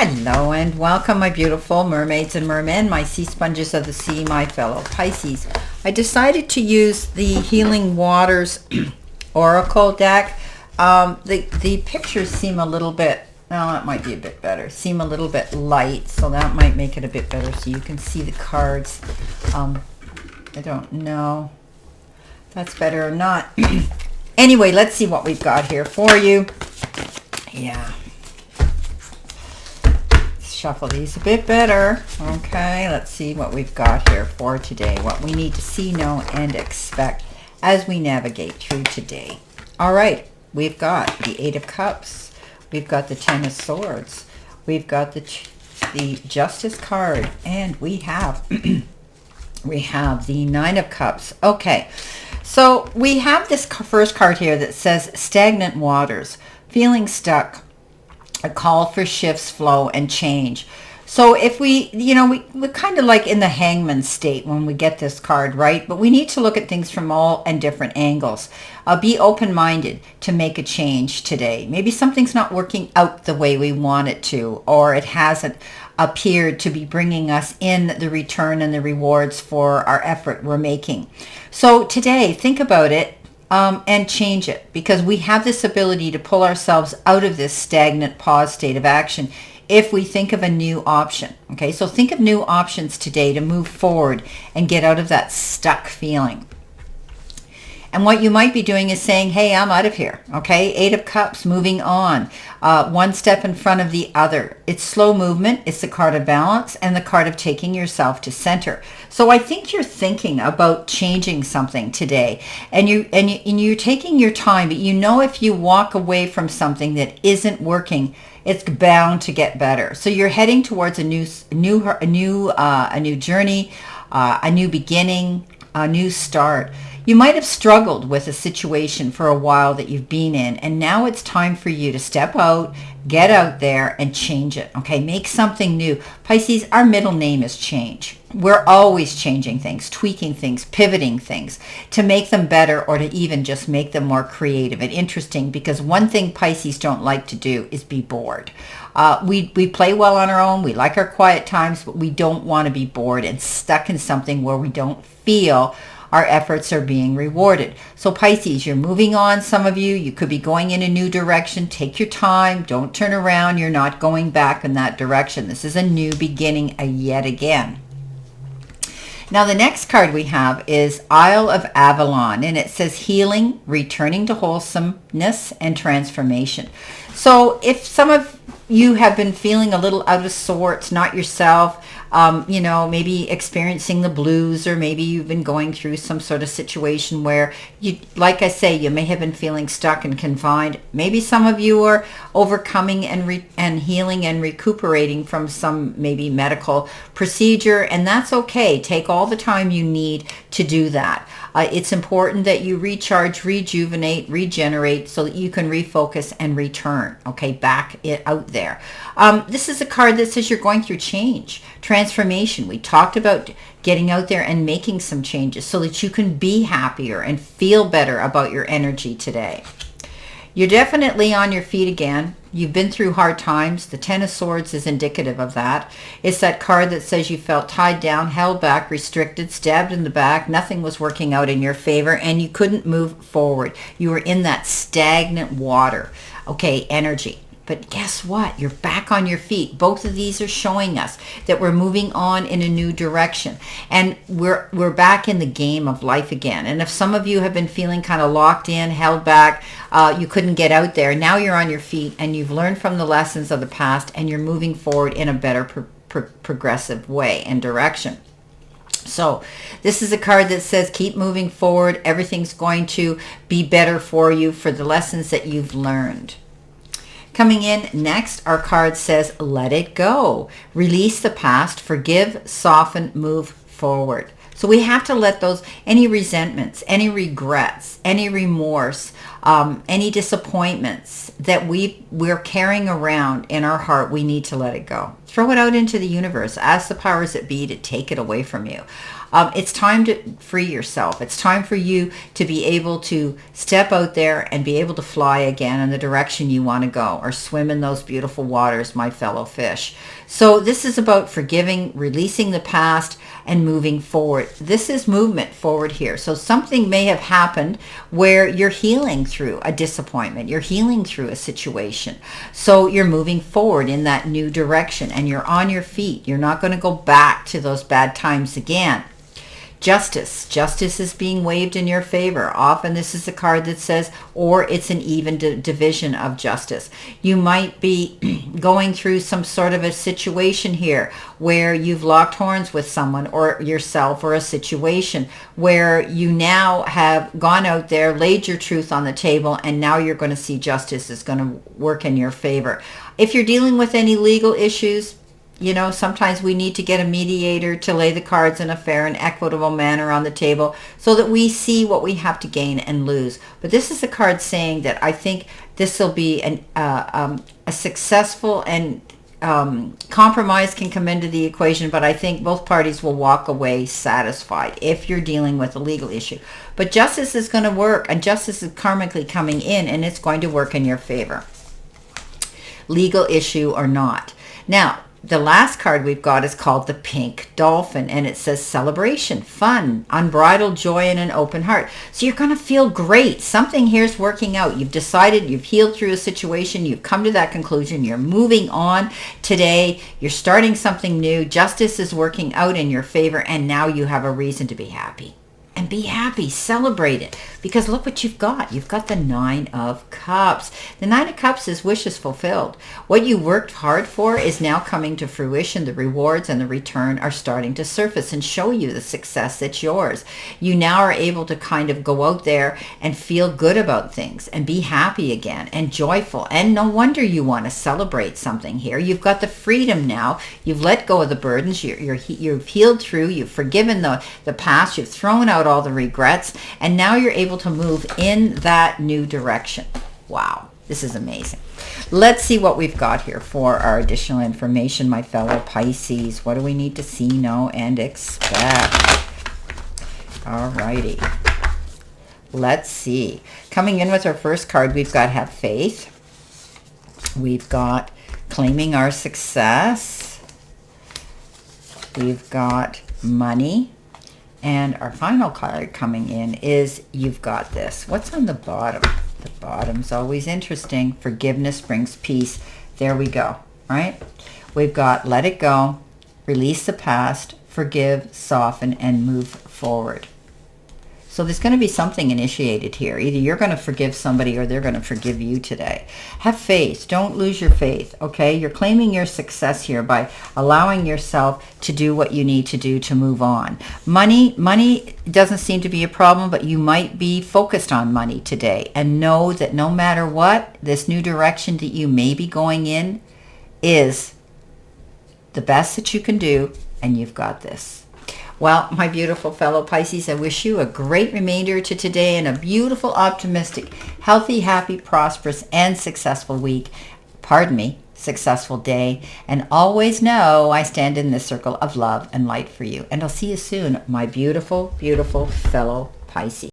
Hello and welcome, my beautiful mermaids and mermen, my sea sponges of the sea, my fellow Pisces. I decided to use the Healing Waters Oracle deck. The pictures seem a little bit, well, that might be a bit better, seem a little bit light, so that might make it a bit better so you can see the cards. I don't know if that's better or not. Anyway, let's see what we've got here for you. Yeah. Shuffle these a bit better. Okay, let's see what we've got here for today, what we need to see, know, and expect as we navigate through today. All right, we've got the Eight of Cups, we've got the Ten of Swords, we've got the Justice card, and we have we have the Nine of Cups. Okay, so we have this first card here that says stagnant waters, feeling stuck, a call for shifts, flow, and change. So if we're kind of like in the hangman state when we get this card, right? But we need to look at things from all and different angles. Be open-minded to make a change today. Maybe something's not working out the way we want it to, or it hasn't appeared to be bringing us in the return and the rewards for our effort we're making. So today, think about it. And change it, because we have this ability to pull ourselves out of this stagnant pause state of action if we think of a new option. Okay, so think of new options today to move forward and get out of that stuck feeling. And what you might be doing is saying, hey, I'm out of here. Okay, Eight of Cups, moving on. One step in front of the other. It's slow movement. It's the card of balance and the card of taking yourself to center. So I think you're thinking about changing something today, and you're taking your time. But you know, if you walk away from something that isn't working, it's bound to get better. So you're heading towards a new journey, a new beginning, a new start. You might have struggled with a situation for a while that you've been in, and now it's time for you to step out, get out there, and change it. Okay, make something new. Pisces, our middle name is change. We're always changing things, tweaking things, pivoting things to make them better, or to even just make them more creative and interesting, because one thing Pisces don't like to do is be bored. We play well on our own. We like our quiet times, but we don't want to be bored and stuck in something where we don't feel our efforts are being rewarded. So Pisces, you're moving on. Some of you could be going in a new direction. Take your time. Don't turn around. You're not going back in that direction. This is a new beginning yet again. Now the next card we have is Isle of Avalon, and it says healing, returning to wholesomeness, and transformation. So if some of you have been feeling a little out of sorts, not yourself, maybe experiencing the blues, or maybe you've been going through some sort of situation where you, like I say, you may have been feeling stuck and confined. Maybe some of you are overcoming and healing and recuperating from some maybe medical procedure, and that's okay. Take all the time you need to do that. It's important that you recharge, rejuvenate, regenerate, so that you can refocus and return, okay, back out there. This is a card that says you're going through change, transformation. We talked about getting out there and making some changes so that you can be happier and feel better about your energy today. You're definitely on your feet again. You've been through hard times. The Ten of Swords is indicative of that. It's that card that says you felt tied down, held back, restricted, stabbed in the back. Nothing was working out in your favor, and you couldn't move forward. You were in that stagnant water, okay, energy. But guess what? You're back on your feet. Both of these are showing us that we're moving on in a new direction. And we're back in the game of life again. And if some of you have been feeling kind of locked in, held back, you couldn't get out there, now you're on your feet and you've learned from the lessons of the past, and you're moving forward in a better progressive way and direction. So this is a card that says keep moving forward. Everything's going to be better for you for the lessons that you've learned. Coming in next, our card says, let it go. Release the past, forgive, soften, move forward. So we have to let any resentments, any regrets, any remorse, any disappointments that we're carrying around in our heart, we need to let it go. Throw it out into the universe. Ask the powers that be to take it away from you. It's time to free yourself. It's time for you to be able to step out there and be able to fly again in the direction you want to go, or swim in those beautiful waters, my fellow fish. So this is about forgiving, releasing the past, and moving forward. This is movement forward here. So something may have happened where you're healing through a disappointment. You're healing through a situation. So you're moving forward in that new direction, and you're on your feet. You're not going to go back to those bad times again. Justice. Justice is being waved in your favor. Often this is a card that says, or it's an even division of justice. You might be going through some sort of a situation here where you've locked horns with someone or yourself, or a situation where you now have gone out there, laid your truth on the table, and now you're going to see justice is going to work in your favor. If you're dealing with any legal issues, you know, sometimes we need to get a mediator to lay the cards in a fair and equitable manner on the table so that we see what we have to gain and lose. But this is a card saying that I think this will be a successful, and compromise can come into the equation, but I think both parties will walk away satisfied if you're dealing with a legal issue. But justice is going to work, and justice is karmically coming in, and it's going to work in your favor, legal issue or not. Now, the last card we've got is called the Pink Dolphin, and it says celebration, fun, unbridled joy, and an open heart. So you're going to feel great. Something here's working out. You've decided, you've healed through a situation, you've come to that conclusion, you're moving on today, you're starting something new, justice is working out in your favor, and now you have a reason to be happy. And be happy, celebrate it, because look what you've got. You've got the Nine of Cups. The Nine of Cups is wishes fulfilled. What you worked hard for is now coming to fruition. The rewards and the return are starting to surface and show you the success that's yours. You now are able to kind of go out there and feel good about things and be happy again and joyful. And no wonder you want to celebrate something here. You've got the freedom now. You've let go of the burdens. You've healed through. You've forgiven the past. You've thrown out all the regrets, and now you're able to move in that new direction. Wow, this is amazing. Let's see what we've got here for our additional information, my fellow Pisces. What do we need to see, know, and expect? Alrighty. Let's see. Coming in with our first card, we've got have faith. We've got claiming our success. We've got money. And our final card coming in is you've got this. What's on the bottom? The bottom's always interesting. Forgiveness brings peace. There we go, right? We've got let it go, release the past, forgive, soften, and move forward. So there's going to be something initiated here. Either you're going to forgive somebody or they're going to forgive you today. Have faith. Don't lose your faith, okay? You're claiming your success here by allowing yourself to do what you need to do to move on. Money doesn't seem to be a problem, but you might be focused on money today. And know that no matter what, this new direction that you may be going in is the best that you can do, and you've got this. Well, my beautiful fellow Pisces, I wish you a great remainder to today and a beautiful, optimistic, healthy, happy, prosperous, and successful week. Pardon me, successful day. And always know I stand in this circle of love and light for you. And I'll see you soon, my beautiful, beautiful fellow Pisces.